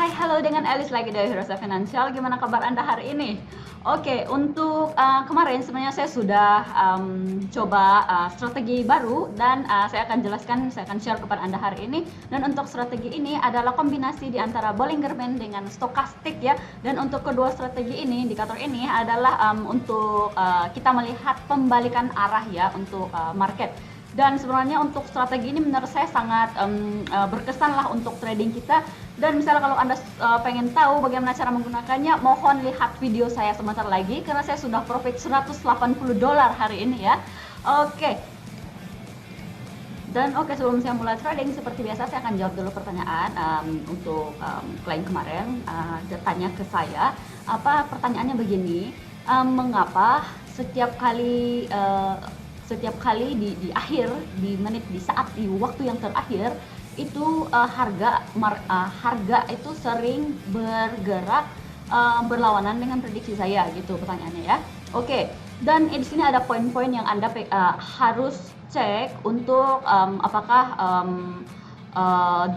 Hai, halo, dengan Alice lagi dari Herosa Financial. Gimana kabar Anda hari ini? Oke, untuk kemarin sebenarnya saya sudah coba strategi baru dan saya akan share kepada Anda hari ini. Dan untuk strategi ini adalah kombinasi di antara Bollinger Band dengan stokastik ya. Dan untuk kedua strategi ini, indikator ini adalah untuk kita melihat pembalikan arah ya untuk market. Dan sebenarnya untuk strategi ini menurut saya sangat berkesan lah untuk trading kita. Dan misalnya kalau Anda pengen tahu bagaimana cara menggunakannya, mohon lihat video saya sebentar lagi karena saya sudah profit $180 hari ini ya. Oke. Dan sebelum saya mulai trading, seperti biasa saya akan jawab dulu pertanyaan untuk klien kemarin tanya ke saya. Pertanyaannya begini, mengapa setiap kali di akhir, di menit, di saat, di waktu yang terakhir itu harga itu sering bergerak berlawanan dengan prediksi saya gitu pertanyaannya ya. Oke. Dan di sini ada poin-poin yang Anda harus cek untuk apakah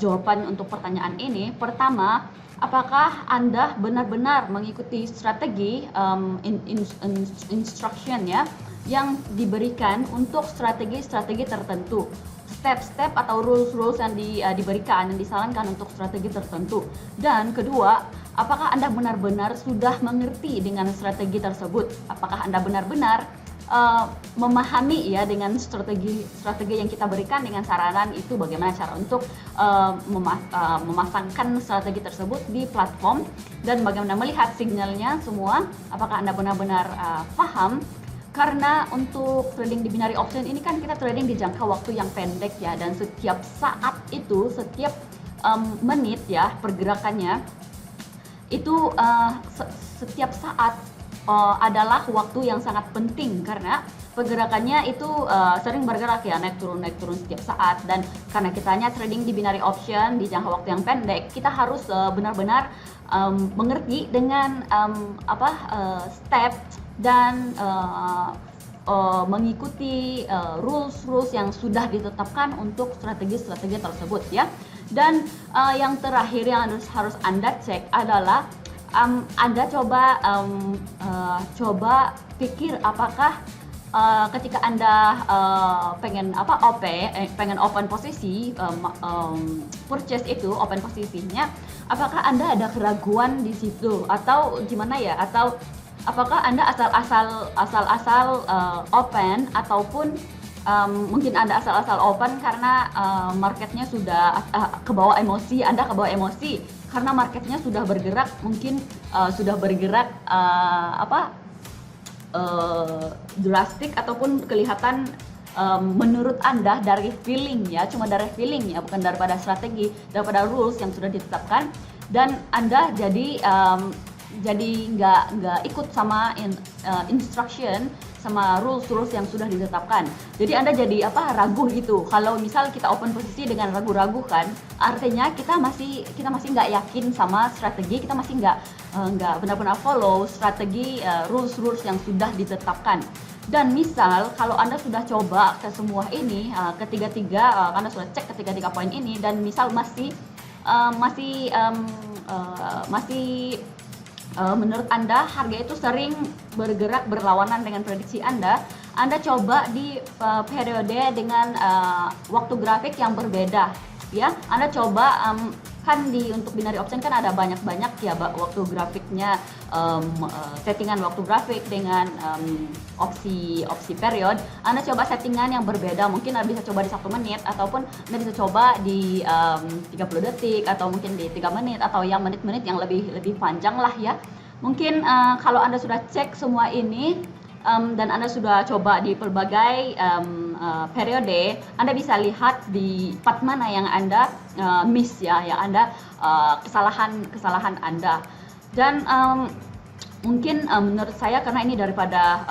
jawaban untuk pertanyaan ini. Pertama, apakah Anda benar-benar mengikuti strategi instruction ya yang diberikan untuk strategi-strategi tertentu, step-step atau rules-rules yang diberikan, yang disarankan untuk strategi tertentu. Dan kedua, apakah Anda benar-benar sudah mengerti dengan strategi tersebut? Apakah Anda benar-benar memahami ya dengan strategi yang kita berikan dengan saranan itu, bagaimana cara untuk memasangkan strategi tersebut di platform dan bagaimana melihat signalnya semua. Apakah Anda benar-benar paham? Karena untuk trading di binary option ini kan kita trading di jangka waktu yang pendek ya, dan setiap saat itu, setiap menit ya pergerakannya itu setiap saat adalah waktu yang sangat penting karena pergerakannya itu sering bergerak ya, naik turun setiap saat. Dan karena kita hanya trading di binary option di jangka waktu yang pendek, kita harus benar-benar mengerti dengan step dan mengikuti rules yang sudah ditetapkan untuk strategi-strategi tersebut ya. Dan yang terakhir yang harus Anda cek adalah Anda coba pikir apakah ketika Anda pengen open posisi, purchase itu open posisinya, apakah Anda ada keraguan di situ atau gimana ya, atau apakah Anda asal-asal open, ataupun mungkin Anda asal-asal open karena marketnya sudah kebawa emosi, Anda kebawa emosi karena marketnya sudah bergerak, mungkin sudah bergerak drastik, ataupun kelihatan menurut Anda dari feeling ya, cuma dari feeling ya, bukan daripada strategi, daripada rules yang sudah ditetapkan, dan Anda jadi nggak ikut sama instruction, sama rules yang sudah ditetapkan. Jadi Anda jadi ragu gitu. Kalau misal kita open posisi dengan ragu-ragu kan, artinya kita masih nggak yakin sama strategi, kita masih nggak benar-benar follow strategi rules yang sudah ditetapkan. Dan misal kalau Anda sudah coba ke semua ini, ketiga-tiga, Anda sudah cek ketiga-tiga poin ini, dan misal masih menurut Anda harga itu sering bergerak berlawanan dengan prediksi Anda coba di periode dengan waktu grafik yang berbeda ya. Anda coba kan untuk binary option kan ada banyak ya waktu grafiknya, settingan waktu grafik dengan opsi period. Anda coba settingan yang berbeda, mungkin Anda bisa coba di 1 menit, ataupun Anda bisa coba di 30 detik, atau mungkin di 3 menit, atau yang menit-menit yang lebih panjang lah ya. Mungkin kalau Anda sudah cek semua ini dan Anda sudah coba di berbagai periode, Anda bisa lihat di part mana yang Anda miss ya, yang Anda kesalahan Anda. Dan mungkin menurut saya, karena ini daripada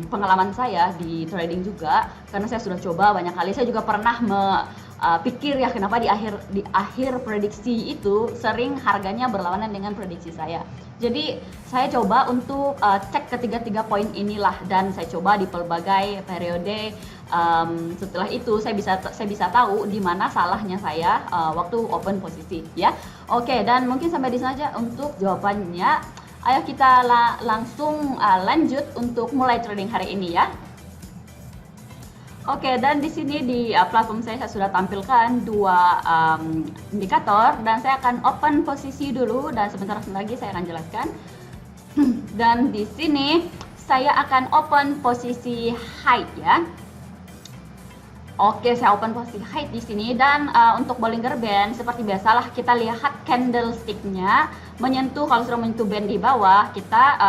pengalaman saya di trading juga, karena saya sudah coba banyak kali, saya juga pernah pikir ya kenapa di akhir prediksi itu sering harganya berlawanan dengan prediksi saya. Jadi saya coba untuk cek ketiga poin inilah, dan saya coba di berbagai periode Setelah itu saya bisa tahu di mana salahnya saya waktu open posisi ya. Oke, dan mungkin sampai di sana aja untuk jawabannya. Ayo kita langsung lanjut untuk mulai trading hari ini ya. Oke, dan di sini di platform saya sudah tampilkan dua indikator, dan saya akan open posisi dulu dan sebentar lagi saya akan jelaskan. Dan di sini saya akan open posisi high ya. Oke, saya open posisi high di sini, dan untuk Bollinger Band seperti biasalah kita lihat candlestick-nya menyentuh. Kalau sudah menyentuh band di bawah, kita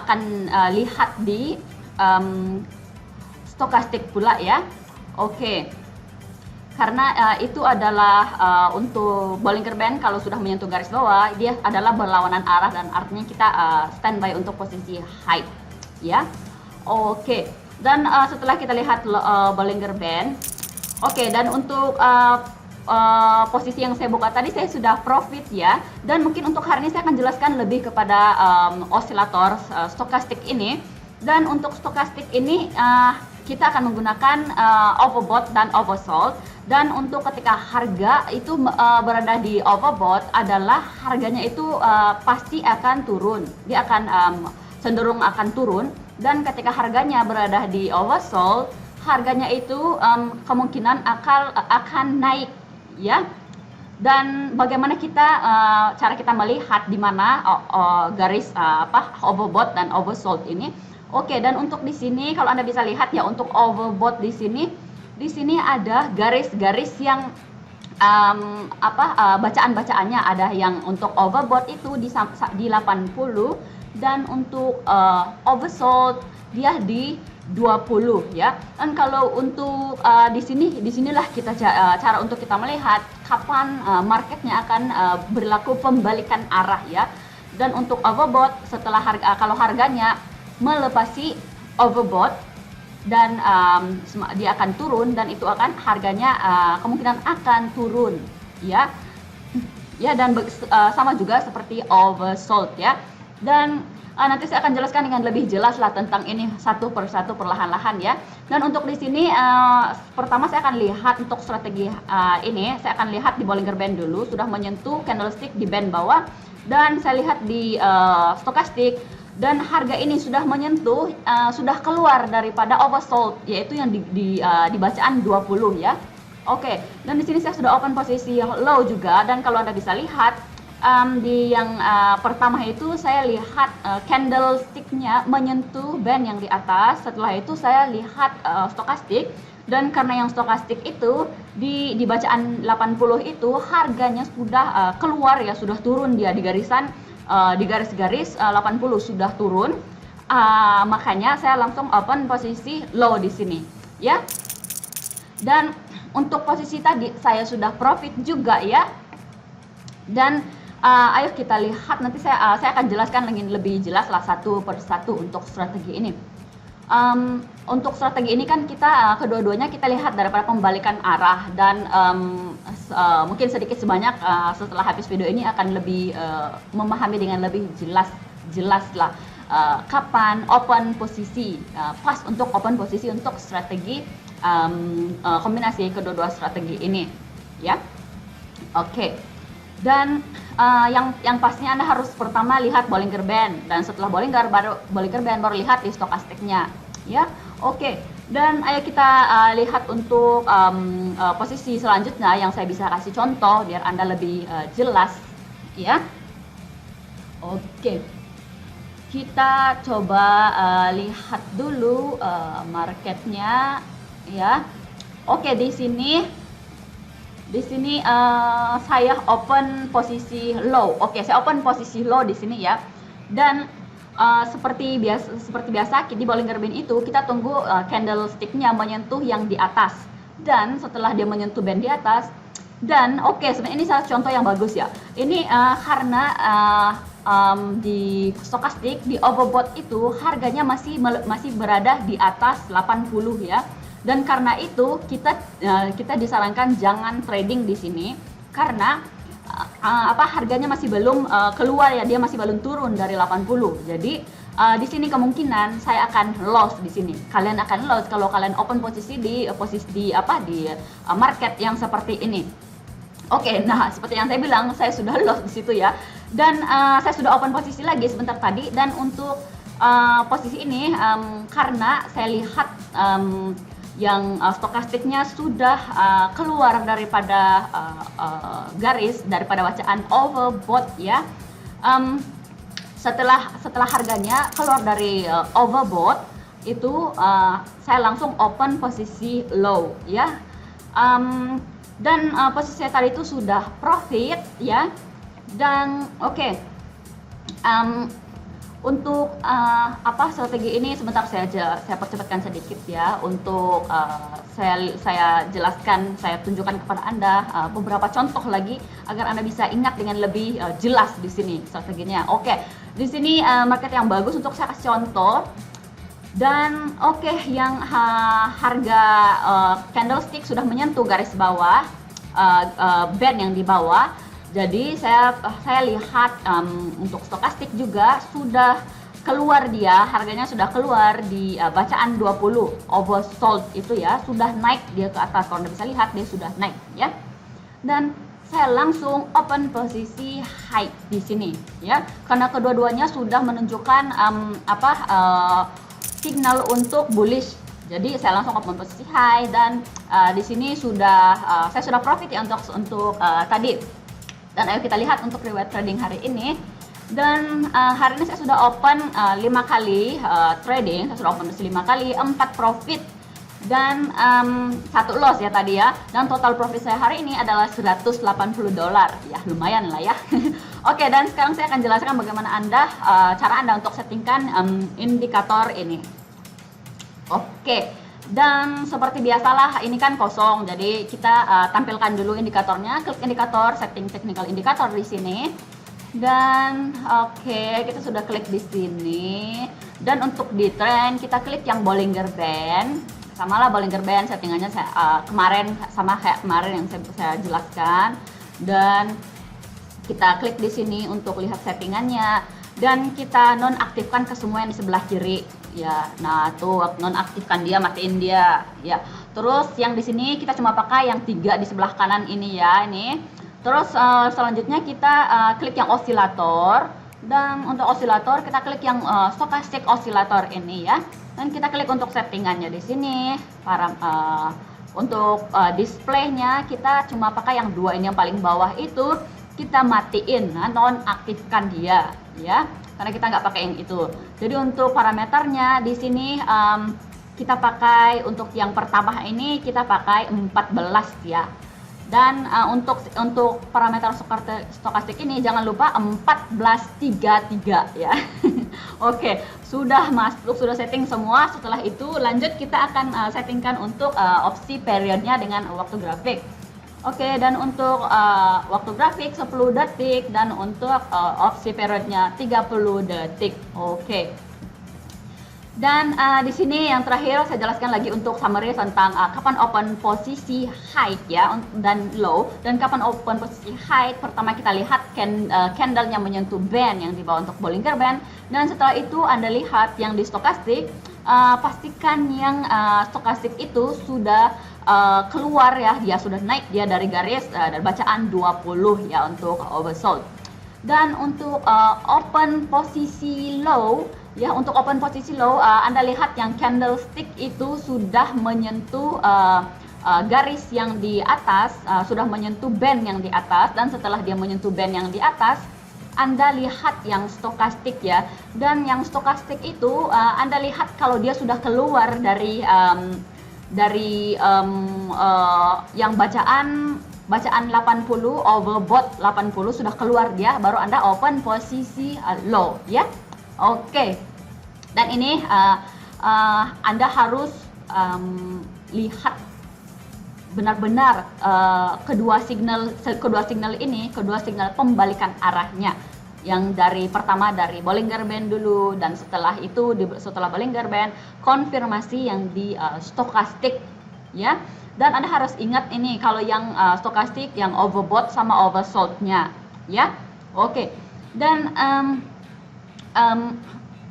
akan lihat di stokastik pula ya. Oke, karena itu adalah untuk Bollinger Band kalau sudah menyentuh garis bawah, dia adalah berlawanan arah, dan artinya kita standby untuk posisi high ya. Oke, dan setelah kita lihat Bollinger Band, oke, dan untuk posisi yang saya buka tadi saya sudah profit ya. Dan mungkin untuk hari ini saya akan jelaskan lebih kepada osilator stokastik ini. Dan untuk stokastik ini kita akan menggunakan overbought dan oversold. Dan untuk ketika harga itu berada di overbought adalah harganya itu pasti akan turun, dia akan cenderung akan turun. Dan ketika harganya berada di oversold, harganya itu kemungkinan akan naik ya. Dan bagaimana cara kita melihat di mana garis overbought dan oversold ini? Oke, dan untuk di sini kalau Anda bisa lihat ya, untuk overbought di sini ada garis-garis yang bacaan-bacaannya ada yang untuk overbought itu di 80, dan untuk oversold dia di 20 ya. Dan kalau untuk disinilah kita cara untuk kita melihat kapan marketnya akan berlaku pembalikan arah ya. Dan untuk overbought setelah kalau harganya melepasi overbought, dan dia akan turun, dan itu akan harganya kemungkinan akan turun ya. Dan sama juga seperti oversold ya. Dan nanti saya akan jelaskan dengan lebih jelas lah tentang ini satu persatu perlahan-lahan ya. Dan untuk di sini pertama saya akan lihat untuk strategi ini, saya akan lihat di Bollinger Band dulu sudah menyentuh candlestick di band bawah, dan saya lihat di stokastik, dan harga ini sudah menyentuh sudah keluar daripada oversold, yaitu yang di bacaan 20 ya. Oke, dan di sini saya sudah open posisi low juga, dan kalau Anda bisa lihat di yang pertama itu saya lihat candlestick-nya menyentuh band yang di atas. Setelah itu saya lihat stokastik, dan karena yang stokastik itu di bacaan 80 itu harganya sudah keluar ya, sudah turun dia di garis-garis 80 sudah turun. Makanya saya langsung open posisi low di sini ya. Dan untuk posisi tadi saya sudah profit juga ya. Dan ayo kita lihat, nanti saya akan jelaskan lebih jelas lah satu persatu untuk strategi ini. Untuk strategi ini kan kita kedua-duanya kita lihat daripada pembalikan arah, dan mungkin sedikit sebanyak setelah habis video ini akan lebih memahami dengan lebih jelas lah kapan open posisi pas untuk open posisi untuk strategi kombinasi kedua-dua strategi ini ya. Oke. Dan yang pastinya Anda harus pertama lihat Bollinger Band, dan setelah Bollinger Band baru lihat di stokastiknya ya. Oke, dan ayo kita lihat untuk posisi selanjutnya yang saya bisa kasih contoh biar Anda lebih jelas ya. Oke, kita coba lihat dulu marketnya ya. Oke, di sini saya open posisi low. Oke, saya open posisi low di sini ya. Dan seperti biasa di Bollinger Band itu kita tunggu candlestick-nya menyentuh yang di atas. Dan setelah dia menyentuh band di atas, dan sebenarnya ini salah contoh yang bagus ya. Ini karena di stokastik di overbought itu harganya masih berada di atas 80 ya. Dan karena itu kita disarankan jangan trading di sini, karena harganya masih belum keluar ya, dia masih belum turun dari 80. Jadi di sini kemungkinan saya akan loss di sini. Kalian akan loss kalau kalian open posisi di market yang seperti ini. Oke, nah seperti yang saya bilang, saya sudah loss di situ ya. Dan saya sudah open posisi lagi sebentar tadi. Dan untuk posisi ini karena saya lihat yang stokastiknya sudah keluar daripada garis, daripada bacaan overbought ya. Setelah harganya keluar dari overbought itu saya langsung open posisi low ya. Dan posisi saya tadi itu sudah profit ya. Dan oke. Untuk strategi ini sebentar saya percepatkan sedikit ya. Untuk saya jelaskan, saya tunjukkan kepada Anda beberapa contoh lagi agar Anda bisa ingat dengan lebih jelas di sini strateginya. Oke, di sini market yang bagus untuk saya kasih contoh. Dan oke, yang harga candlestick sudah menyentuh garis bawah, band yang di bawah. Jadi saya lihat untuk stokastik juga sudah keluar dia, harganya sudah keluar di bacaan 20 oversold itu ya, sudah naik dia ke atas. Kalau Anda bisa lihat dia sudah naik ya. Dan saya langsung open posisi high di sini ya, karena kedua-duanya sudah menunjukkan signal untuk bullish. Jadi saya langsung open posisi high dan di sini saya sudah profit ya untuk tadi. Dan ayo kita lihat untuk riwayat trading hari ini. Dan hari ini saya sudah open 5 kali trading, saya sudah open 5 kali, 4 profit dan 1 loss ya tadi ya. Dan total profit saya hari ini adalah $180 ya, lumayan lah ya. Oke, dan sekarang saya akan jelaskan bagaimana cara Anda untuk settingkan indikator ini. Oke, dan seperti biasalah ini kan kosong, jadi kita tampilkan dulu indikatornya. Klik indikator, setting technical indicator di sini. Dan oke, kita sudah klik di sini. Dan untuk di trend kita klik yang Bollinger Band. Sama lah Bollinger Band settingannya kemarin sama kayak kemarin yang saya jelaskan. Dan kita klik di sini untuk lihat settingannya. Dan kita nonaktifkan ke semua yang di sebelah kiri ya. Nah tuh nonaktifkan dia, matiin dia ya. Terus yang di sini kita cuma pakai yang 3 di sebelah kanan ini ya, ini. Terus selanjutnya kita klik yang osilator. Dan untuk osilator kita klik yang stochastic osilator ini ya. Dan kita klik untuk settingannya di sini. Untuk displaynya kita cuma pakai yang 2 ini, yang paling bawah itu kita matiin, nonaktifkan dia ya, karena kita nggak pakai yang itu. Jadi untuk parameternya di sini kita pakai untuk yang pertama ini kita pakai 14 ya. Dan untuk parameter stokastik ini jangan lupa 1433 ya. Oke, sudah masuk, sudah setting semua. Setelah itu lanjut kita akan settingkan untuk opsi periodnya dengan waktu grafik. Oke, dan untuk waktu grafik 10 detik dan untuk opsi periodnya 30 detik. Oke. Dan di sini yang terakhir saya jelaskan lagi untuk summary tentang kapan open posisi high ya dan low, dan kapan open posisi high. Pertama kita lihat candlenya menyentuh band yang di bawah untuk Bollinger Band, dan setelah itu Anda lihat yang di stokastik, pastikan yang stokastik itu sudah keluar ya, dia sudah naik dia dari garis dari bacaan 20 ya untuk oversold. Dan untuk open posisi low ya, untuk open posisi low Anda lihat yang candlestick itu sudah menyentuh garis yang di atas, sudah menyentuh band yang di atas, dan setelah dia menyentuh band yang di atas Anda lihat yang stokastik ya. Dan yang stokastik itu Anda lihat kalau dia sudah keluar dari yang bacaan 80 overbought 80 sudah keluar dia, baru Anda open posisi low ya. Oke. Dan ini Anda harus lihat benar-benar kedua signal ini, kedua signal pembalikan arahnya. Yang pertama dari Bollinger Band dulu, dan setelah itu setelah Bollinger Band konfirmasi yang di stokastik ya. Dan Anda harus ingat ini kalau yang stokastik yang overbought sama oversold-nya ya. Oke. Dan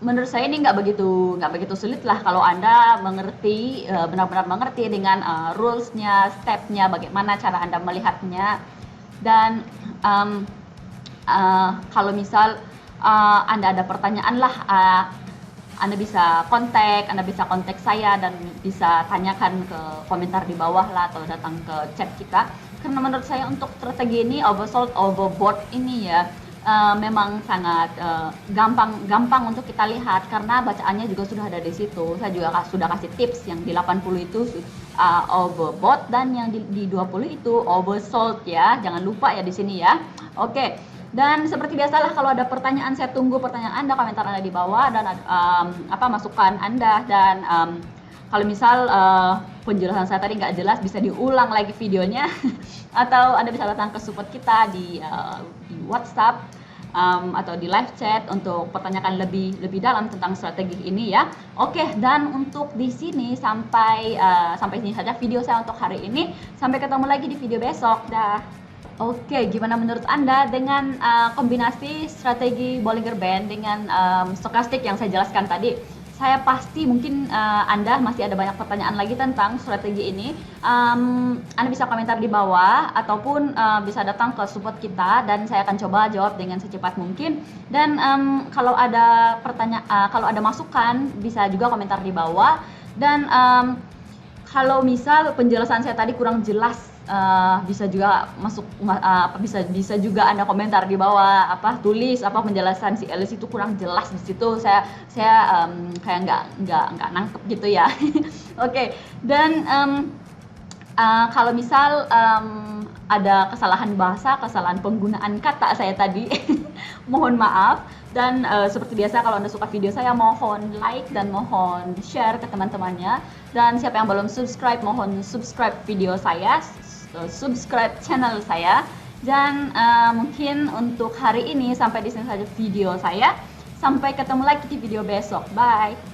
menurut saya ini nggak begitu sulit lah kalau Anda mengerti, benar-benar mengerti dengan rules-nya, step-nya, bagaimana cara Anda melihatnya. Dan kalau misal Anda ada pertanyaan lah, Anda bisa kontak saya dan bisa tanyakan ke komentar di bawah lah atau datang ke chat kita. Karena menurut saya untuk strategi ini oversold, overbought ini ya memang sangat gampang untuk kita lihat karena bacaannya juga sudah ada di situ. Saya juga sudah kasih tips yang di 80 itu overbought dan yang di 20 itu oversold ya. Jangan lupa ya di sini ya. Oke. Dan seperti biasalah kalau ada pertanyaan, saya tunggu pertanyaan Anda, komentar Anda di bawah dan masukan Anda. Dan kalau misal penjelasan saya tadi nggak jelas, bisa diulang lagi videonya atau Anda bisa datang ke support kita di WhatsApp atau di live chat untuk pertanyakan lebih dalam tentang strategi ini ya. Oke, dan untuk di sini sampai sini saja video saya untuk hari ini. Sampai ketemu lagi di video besok. Dah. Oke, gimana menurut Anda dengan kombinasi strategi Bollinger Band dengan stokastik yang saya jelaskan tadi? Saya pasti mungkin Anda masih ada banyak pertanyaan lagi tentang strategi ini. Anda bisa komentar di bawah ataupun bisa datang ke support kita dan saya akan coba jawab dengan secepat mungkin. Dan kalau ada kalau ada masukan bisa juga komentar di bawah. Dan kalau misal penjelasan saya tadi kurang jelas, bisa juga bisa juga Anda komentar di bawah, tulis penjelasan si Alice itu kurang jelas di situ. Saya kayak nggak nangkep gitu ya. Oke. Dan kalau misal ada kesalahan bahasa, kesalahan penggunaan kata saya tadi, mohon maaf. Dan seperti biasa kalau Anda suka video saya, mohon like dan mohon share ke teman-temannya. Dan siapa yang belum subscribe, mohon subscribe video saya, subscribe channel saya. Dan mungkin untuk hari ini sampai di sini saja video saya. Sampai ketemu lagi di video besok. Bye.